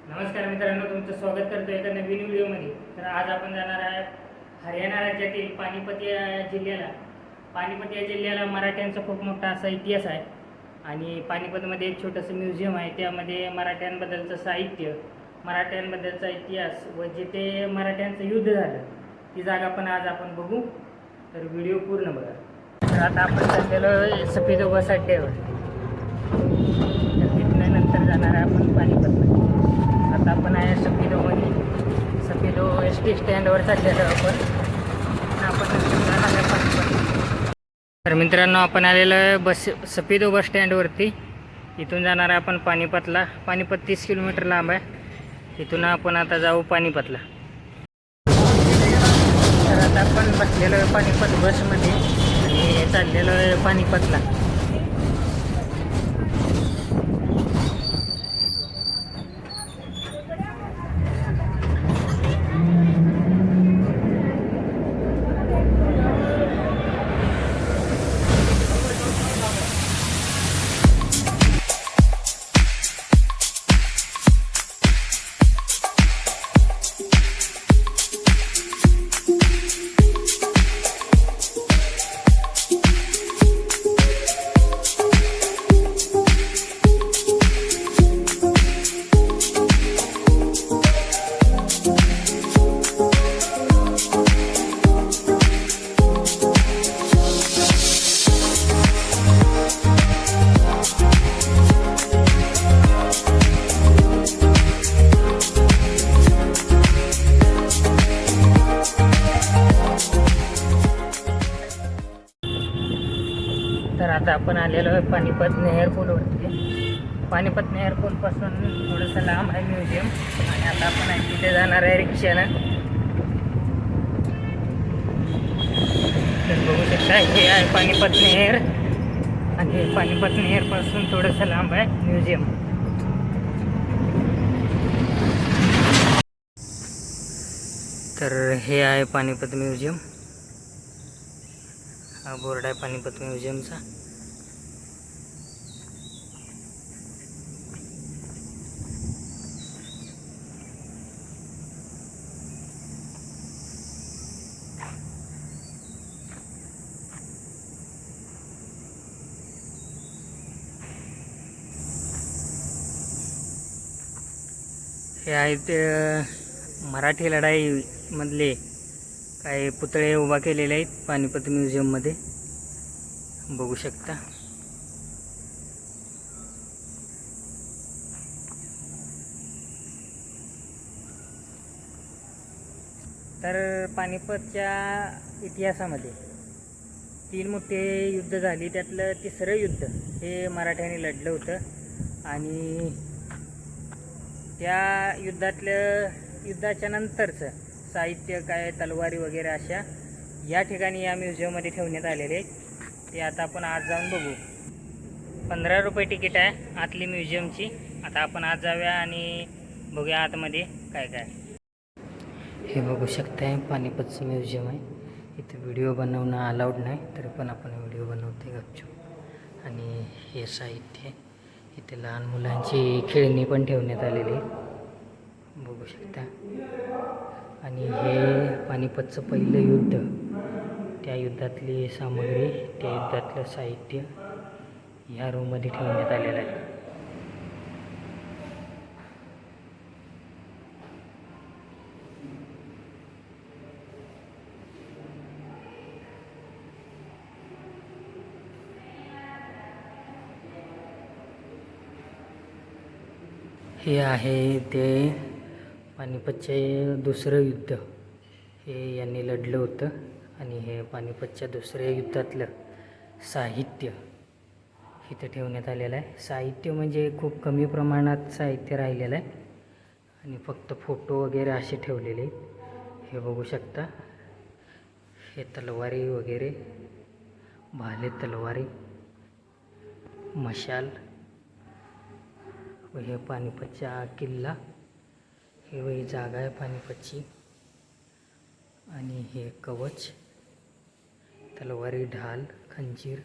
नमस्कार मित्रांनो, तुमचं स्वागत करतो एका नवीन व्हिडिओमध्ये. तर आज आपण जाणार आहे हरियाणा राज्यातील पानिपत या जिल्ह्याला. पानिपत या जिल्ह्याला मराठ्यांचा खूप मोठा असा इतिहास आहे आणि पानिपतमध्ये एक छोटंसं म्युझियम आहे. त्यामध्ये मराठ्यांबद्दलचं साहित्य, मराठ्यांबद्दलचा इतिहास व जिथे मराठ्यांचं युद्ध झालं ती जागा पण आज आपण बघू. तर व्हिडिओ पूर्ण बघा. तर आता आपण चाललेलो सफेदो बस अड्ड्यावर. तर तिथनं नंतर जाणार आहे आपण पानिपतला. आता आपण आहे सफेदो एस टी स्टँडवर चाललेलो आपण जाणार आहे पानिपत. तर मित्रांनो, आपण आलेलो आहे सफेदो बस स्टँडवरती. इथून जाणार आहे आपण पानिपतला. पानिपत 30 किलोमीटर लांब आहे. तिथून आपण आता जाऊ पानिपतला. तर आता आपण बसलेलो आहे पानिपत बसमध्ये आणि चाललेलो आहे पानिपतला. तर आता आपण आलेलो आहे पानिपत नेहर पूलवरती. पानिपत नेहर पूलपासून थोडंसं लांब आहे म्युझियम आणि आता आपण आहे तिथे जाणार आहे रिक्षानं. तर बघू शकता, हे आहे पानिपत नेहर आणि पानिपत नेहरपासून थोडंसं लांब आहे म्युझियम. तर हे आहे पानिपत म्युझियम. हा बोर्ड आहे पानिपत म्युझियमचा. हे आहेत मराठी लढाई मधले काही पुतळे उभा केलेले आहेत पानिपत म्युझियममध्ये, बघू शकता. तर पानिपतच्या इतिहासामध्ये 3 मोठे युद्ध झाली. त्यातलं तिसरं युद्ध हे मराठ्यांनी लढलं होतं आणि त्या युद्धाच्या नंतरचं साहित्य, काय तलवारी वगैरे अशा या ठिकाणी या म्युझियममध्ये ठेवण्यात आलेले आहेत. ते आता आपण आज जाऊन बघू. 15 रुपये तिकीट आहे आतली म्युझियमची. आता आपण आज जाऊया आणि बघूया आतमध्ये काय काय. हे बघू शकताय पानिपतचं म्युझियम आहे. इथे व्हिडिओ बनवणं अलाउड नाही, तरी पण आपण व्हिडिओ बनवते गपचूप. आणि हे साहित्य, इथे लहान मुलांची खेळणी पण ठेवण्यात आलेली आहे, बघू शकता. आणि हे पानिपतचं पहिलं युद्ध, त्या युद्धातली सामग्री, त्या युद्धातलं साहित्य ह्या रूममध्ये ठेवण्यात आलेलं आहे. हे आहे ते पानिपतचे दुसरं युद्ध, हे यांनी लढलं होतं. आणि हे पानिपतच्या दुसऱ्या युद्धातलं साहित्य इथं ठेवण्यात आलेलं आहे. साहित्य म्हणजे खूप कमी प्रमाणात साहित्य राहिलेलं आहे आणि फक्त फोटो वगैरे असे ठेवलेले आहेत. हे बघू शकता. हे तलवारी वगैरे, भाले तलवारी, मशाल व हे पानिपतचा किल्ला, हे वही जागा आहे पानिपतची. आणि हे कवच, तलवारी, ढाल, खंजीर,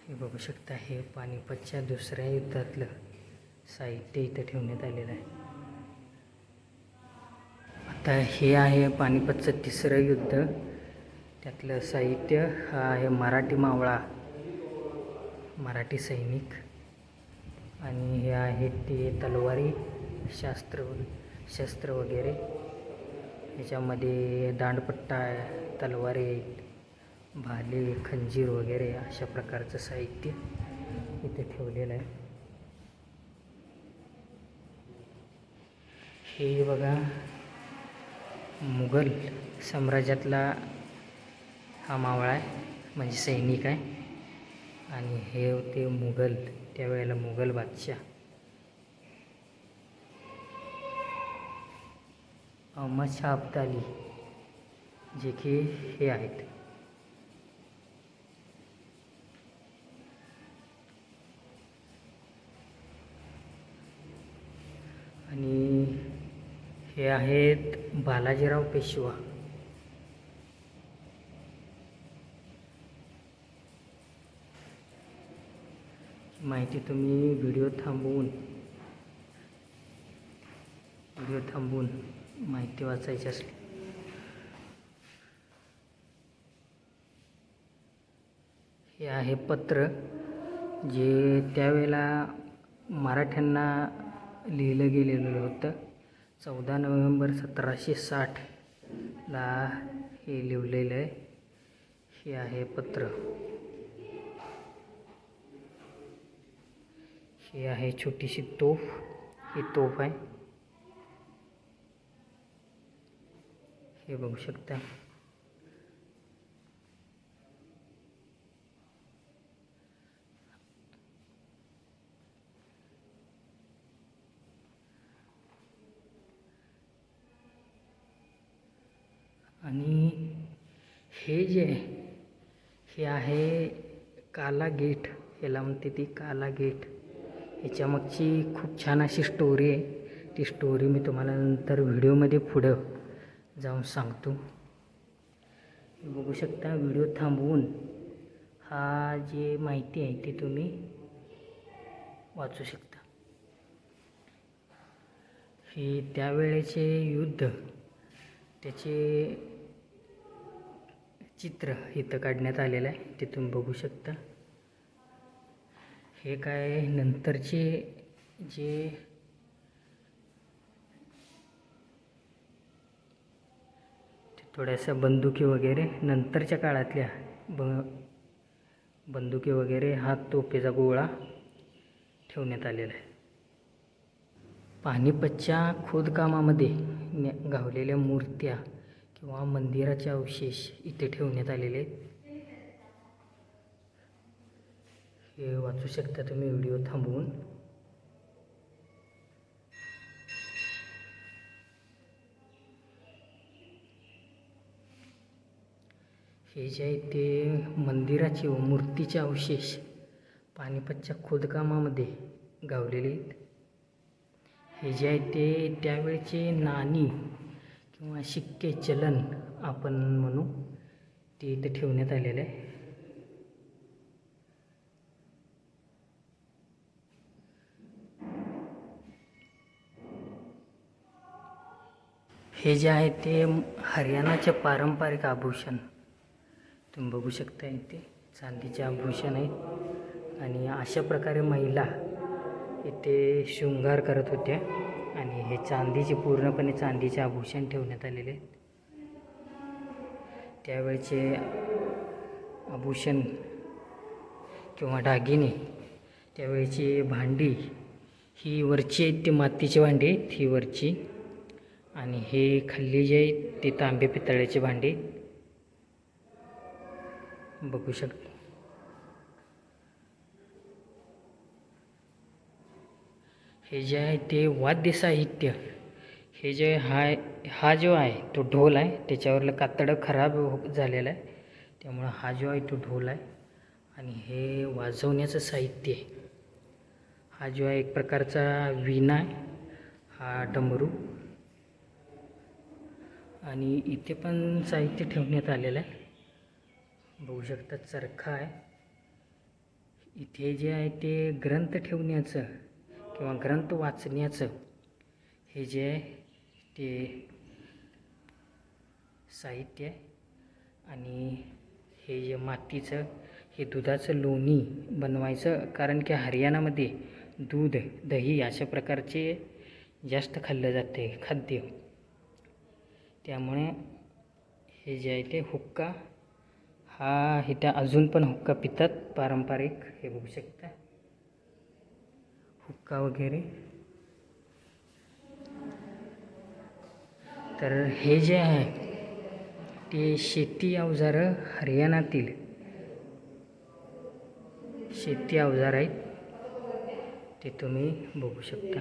हे हे बघू शकता, हे पानिपतच्या दुसऱ्या युद्धातलं साहित्य इथं ठेवण्यात आलेलं आहे. आता हे आहे पानिपतचं तिसरं युद्ध, त्यातलं साहित्य. हा आहे मराठी मावळा, मराठी सैनिक. आणि हे आहेत ते तलवारी, शस्त्र वगैरे. ह्याच्यामध्ये दांडपट्टा आहे, तलवारी आहेत, भाले, खंजीर वगैरे अशा प्रकारचं साहित्य इथे ठेवलेलं आहे. हे बघा, मुघल साम्राज्यातला हा मावळा आहे, म्हणजे सैनिक आहे. आणि हे होते मुघल, त्यावेळेला मुघल बादशाह अहमद शाह अब्दाली, जे की हे आहेत. आणि हे आहेत बालाजीराव पेशवा. माहिती तुम्ही व्हिडिओ थांबवून माहिती वाचायची असली. हे आहे पत्र, जे त्यावेळेला मराठ्यांना लिहिलं गेलेलं होतं. 14 नोव्हेंबर 1760ला हे लिहिलेलं आहे. हे आहे पत्र. हे आहे छोटीशी तोफ, ही तोफ आहे, हे बघू शकता. आणि हे जे आहे, हे आहे काला गेट, याला म्हणते ती काला गेट. ह्याच्यामागची खूप छान अशी स्टोरी आहे. ती स्टोरी मी तुम्हाला नंतर व्हिडिओमध्ये पुढं जाऊन सांगतो. बघू शकता, व्हिडिओ थांबवून हा जे माहिती आहे ती तुम्ही वाचू शकता. हे त्यावेळेचे युद्ध, त्याचे चित्र इथं काढण्यात आलेलं आहे, ते तुम्ही बघू शकता. हे काय नंतरचे जे थोड्याशा बंदुकी वगैरे, नंतरच्या काळातल्या बंदुकी वगैरे, हा तोफेचा गोळा ठेवण्यात आलेला आहे. पानिपतच्या खोदकामामध्ये गावलेल्या मूर्त्या किंवा मंदिराचे अवशेष इथे ठेवण्यात आलेले आहेत. हे वाचू शकता तुम्ही व्हिडिओ थांबवून. हे जे आहे ते मंदिराचे व मूर्तीचे अवशेष पानिपतच्या खोदकामामध्ये गावलेले आहेत. हे जे आहे ते त्यावेळचे नाणी किंवा शिक्के, चलन आपण म्हणू, ते इथे ठेवण्यात आलेलं आहे. हे जे आहे ते हरियाणाचे पारंपरिक आभूषण तुम्ही बघू शकता. इथे चांदीचे आभूषण आहेत. आणि अशा प्रकारे महिला इथे शृंगार करत होत्या. आणि हे चांदीचे, पूर्णपणे चांदीचे आभूषण ठेवण्यात आलेले आहेत. त्यावेळचे आभूषण किंवा दागिने, त्यावेळची भांडी ही वरची आहेत, ती मातीची भांडी आहेत, ही वरची. आणि हे खाली जे आहेत ते तांबे पितळेचे भांडी बघू शकता. हे जे आहे ते वाद्य साहित्य, हे जे हा जो आहे तो ढोल आहे. त्याच्यावरलं कातडं खराब झालेलं आहे, त्यामुळं हा जो आहे तो ढोल आहे. आणि हे वाजवण्याचं साहित्य आहे. हा जो आहे एक प्रकारचा वीणा आहे, हा डमरू. आणि इथे पण साहित्य ठेवण्यात आलेलं आहे, बघू शकता. चरखा आहे, इथे जे आहे ते ग्रंथ ठेवण्याचं किंवा ग्रंथ वाचण्याचं हे जे आहे ते साहित्य आहे. आणि हे जे मातीचं हे दुधाचं लोणी बनवायचं, कारण की हरियाणामध्ये दूध दही अशा प्रकारचे जास्त खाल्लं जाते खाद्य. त्यामुळे हे जे आहे ते हुक्का हा इथं अजून पण हुक्का पितात पारंपरिक. हे बघू शकता हुक्का वगैरे. तर हे जे आहे ते शेती अवजारं हरियाणातील शेती अवजार आहेत, ते तुम्ही बघू शकता.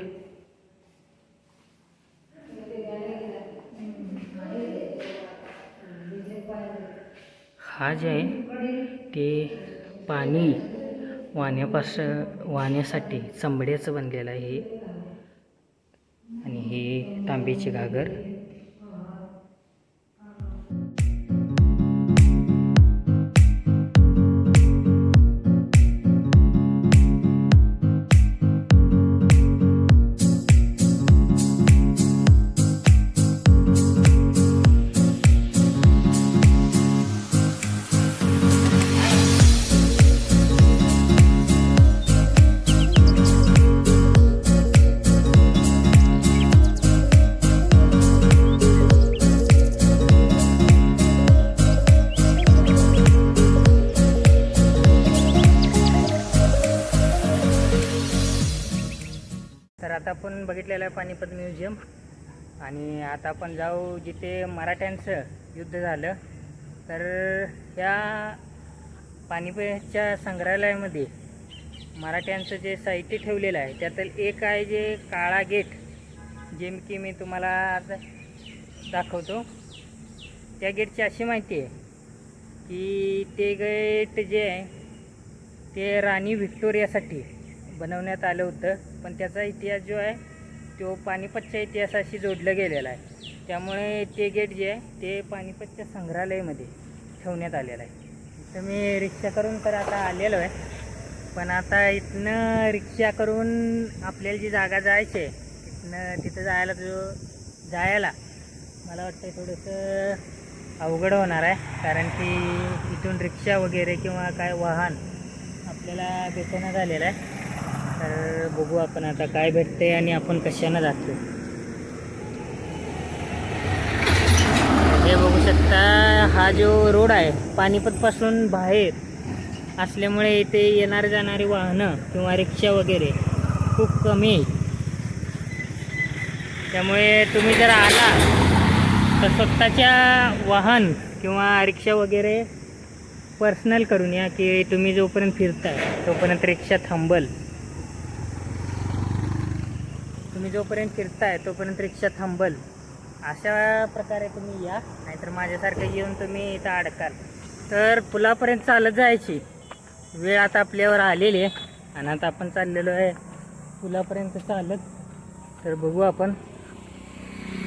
हा जे आहे ते पाणी वाहण्यासाठी चंबड्याचं बनलेलं आहे हे. आणि हे तांब्याची घागर. तर आता आपण बघितलेलं आहे पानिपत म्युझियम. आणि आता आपण जाऊ जिथे मराठ्यांचं युद्ध झालं. तर ह्या पानिपतच्या संग्रहालयामध्ये मराठ्यांचं जे साहित्य ठेवलेलं आहे त्यातील एक आहे जे काळा गेट, जे की मी तुम्हाला आता दाखवतो. त्या गेटची अशी माहिती आहे की ते गेट जे आहे ते राणी व्हिक्टोरियासाठी बनवण्यात आलं होतं, पण त्याचा इतिहास जो आहे तो पानिपतच्या इतिहासाशी जोडलं गेलेला आहे. त्यामुळे ते गेट जे आहे ते पानिपतच्या संग्रहालयामध्ये ठेवण्यात आलेलं आहे. इथं मी रिक्षा करून तर आता आलेलो आहे, पण आता इथनं रिक्षा करून आपल्याला जी जागा जायची आहे तिथं जायला मला वाटतं थोडंसं अवघड होणार आहे, कारण की इथून रिक्षा वगैरे किंवा काय वाहन आपल्याला भेटणं झालेलं आहे. तर बघू आपण आता काय भेटते आणि आपण कशानं जातो. हे बघू शकता हा जो रोड आहे पानिपतपासून बाहेर असल्यामुळे इथे येणारे जाणारी वाहनं किंवा रिक्षा वगैरे खूप कमी आहे. त्यामुळे तुम्ही जर आला तर स्वतःच्या वाहन किंवा रिक्षा वगैरे पर्सनल करून या, की तुम्ही जोपर्यंत फिरताय तोपर्यंत रिक्षा थांबल. रिक्षा थांबल अशा प्रकारे तुम्ही या, नाहीतर माझ्यासारखं येऊन तुम्ही इथं अडकाल. तर पुलापर्यंत चालत जायची वेळ आता आपल्यावर आलेली आहे आणि आता आपण चाललेलो आहे पुलापर्यंत चालत. तर बघू आपण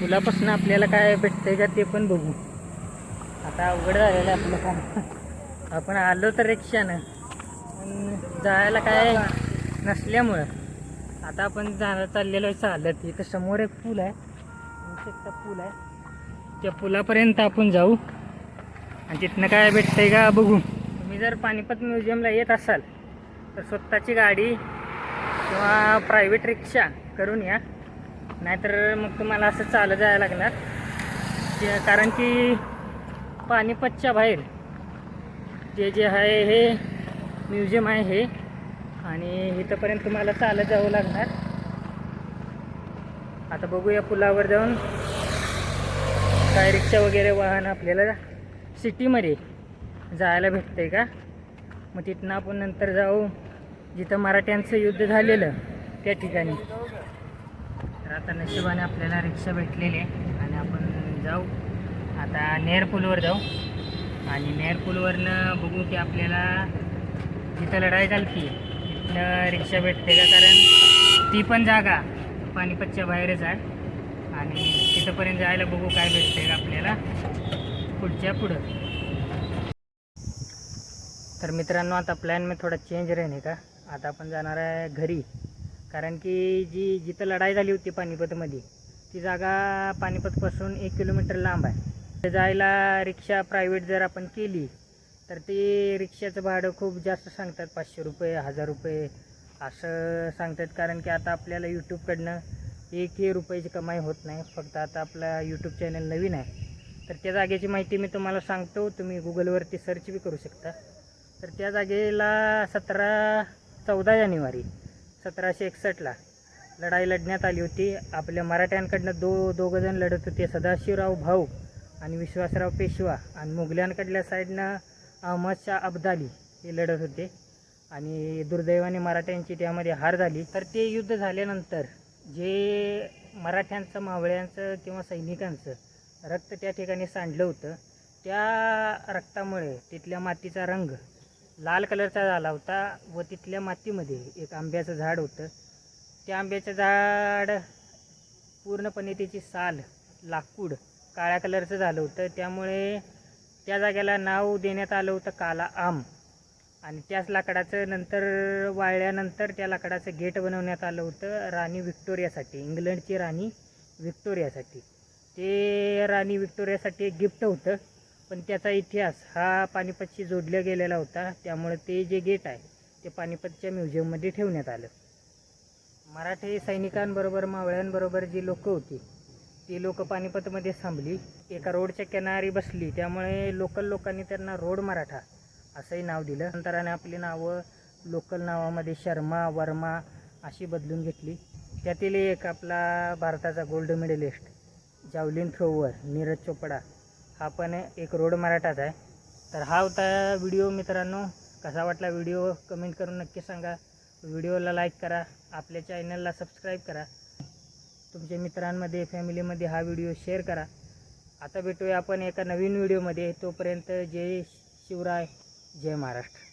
पुलापासून आपल्याला काय भेटतंय का ते पण बघू. आता अवघड झालेलं आहे आपलं काम. आपण आलो तर रिक्षानं, पण जायला काय नसल्यामुळं आता आपण चाललेलो आहे चालत. इथं समोर एक पूल आहे, पूल आहे, त्या पुलापर्यंत आपण जाऊ आणि तिथनं काय भेटतंय का बघू. तुम्ही जर पानिपत म्युझियमला येत असाल तर स्वतःची गाडी किंवा प्रायव्हेट रिक्षा करून या, नाहीतर मग तुम्हाला असं चालत जायला लागणार. कारण की पानिपतच्या बाहेर जे आहे हे म्युझियम आहे हे, आणि इथंपर्यंत तुम्हाला चालत जावं लागणार. आता बघूया पुलावर जाऊन काय रिक्षा वगैरे वाहन आपल्याला सिटीमध्ये जायला भेटतंय का. मग तिथनं आपण नंतर जाऊ जिथं मराठ्यांचं युद्ध झालेलं त्या ठिकाणी. तर आता नशिबाने आपल्याला रिक्षा भेटलेली आहे आणि आपण जाऊ आता नेर पूलवर जाऊ. आणि नेर पूलवरनं बघू की आपल्याला जिथं लढाई झाली तिथनं रिक्षा भेटते का, कारण ती पण जागा पानिपतच्या बाहेरच आहे. आणि तिथंपर्यंत जायला बघू काय भेटते का आपल्याला पुढं. तर मित्रांनो, आता प्लॅन में थोडा चेंज रहने का. आता आपण जाणार आहे घरी, कारण की जिथं लढाई झाली होती पानिपतमध्ये, ती जागा पानिपतपासून 1 किलोमीटर लांब आहे. ते जायला रिक्षा प्रायव्हेट जर आपण केली तर ती रिक्षाचं भाडं खूप जास्त सांगतात, 500 रुपये, 1000 रुपये असं सांगतात. कारण की आता आपल्याला यूट्यूबकडनं 1 रुपयाची कमाई होत नाही. फक्त आता आपला यूट्यूब चॅनल नवीन आहे, तर त्या जागेची माहिती मी तुम्हाला सांगतो. तुम्ही गुगलवरती सर्च बी करू शकता. तर त्या जागेला 14 जानेवारी 1761ला लढाई लढण्यात आली होती. आपल्या मराठ्यांकडनं दोघं जण लढत होते, सदाशिवराव भाऊ आणि विश्वासराव पेशवा. आणि मुघलांकडल्या साईडनं अहमद शाह अब्दाली हे लढत होते. आणि दुर्दैवाने मराठ्यांची त्यामध्ये हार झाली. तर ते युद्ध झाल्यानंतर जे मराठ्यांचं, मावळ्यांचं किंवा सैनिकांचं रक्त त्या ठिकाणी सांडलं होतं, त्या रक्तामुळे तिथल्या मातीचा रंग लाल कलरचा झाला होता. व तिथल्या मातीमध्ये एक आंब्याचं झाड होतं. त्या आंब्याचं झाड पूर्णपणे त्याची साल, लाकूड काळ्या कलरचं झालं होतं. त्यामुळे त्या जागेला नाव देण्यात आलं होतं काला आम. आणि त्याच लाकडाचं नंतर वाळल्यानंतर त्या लाकडाचं गेट बनवण्यात आलं होतं राणी व्हिक्टोरियासाठी, इंग्लंडची राणी व्हिक्टोरियासाठी. ते राणी व्हिक्टोरियासाठी एक गिफ्ट होतं, पण त्याचा इतिहास हा पानिपतशी जोडला गेलेला होता. त्यामुळे ते जे गेट आहे ते पानिपतच्या म्युझियममध्ये ठेवण्यात आलं. मराठी सैनिकांबरोबर, मावळ्यांबरोबर जी लोकं होती, ती लोकं पानिपतमध्ये थांबली, एका रोडच्या किनारी बसली. त्यामुळे लोकल लोकांनी त्यांना रोड मराठा असंही नाव दिलं. नंतराने आपली नावं लोकल नावामध्ये शर्मा, वर्मा अशी बदलून घेतली. त्यातील एक आपला भारताचा gold medalist javelin thrower Neeraj Chopra हा पण एक रोड मराठाच आहे. तर हा होता व्हिडिओ मित्रांनो. कसा वाटला व्हिडिओ कमेंट करून नक्की सांगा. व्हिडिओला लाईक करा, आपल्या चॅनलला सबस्क्राईब करा, तुमच्या मित्रांमध्ये, फॅमिलीमध्ये हा व्हिडिओ शेअर करा. आता भेटूया आपण एका नवीन व्हिडिओमध्ये. तोपर्यंत जय शिवराय, जय महाराष्ट्र.